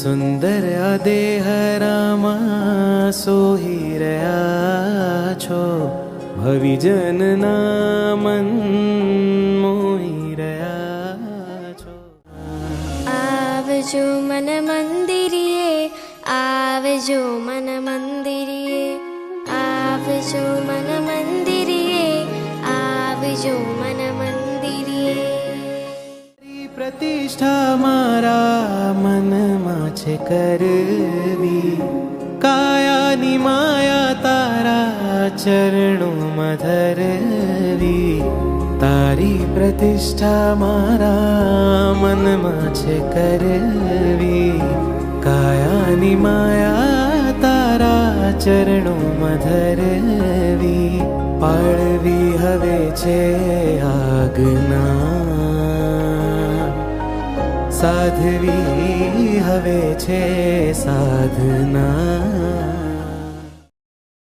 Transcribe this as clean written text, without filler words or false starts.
સુંદર આ દેહરામાં સોહી રહ્યા છો, ભવિજનના મન મોહી રહ્યા છો. આવજો મન મંદિરે, આવજો મન મંદિરે, આવજો મન મંદિરે, આવજો મન મંદિરે. પ્રતિષ્ઠા મારા મનમાં છે કરવી, કાયાની માયા તારા ચરણોમાં ધરવી. તારી પ્રતિષ્ઠા મારા મનમાં છે કરવી, કાયાની માયા તારા ચરણોમાં ધરવી. પાળવી હવે છે આજ્ઞા, સાધવી હવે છે સાધના.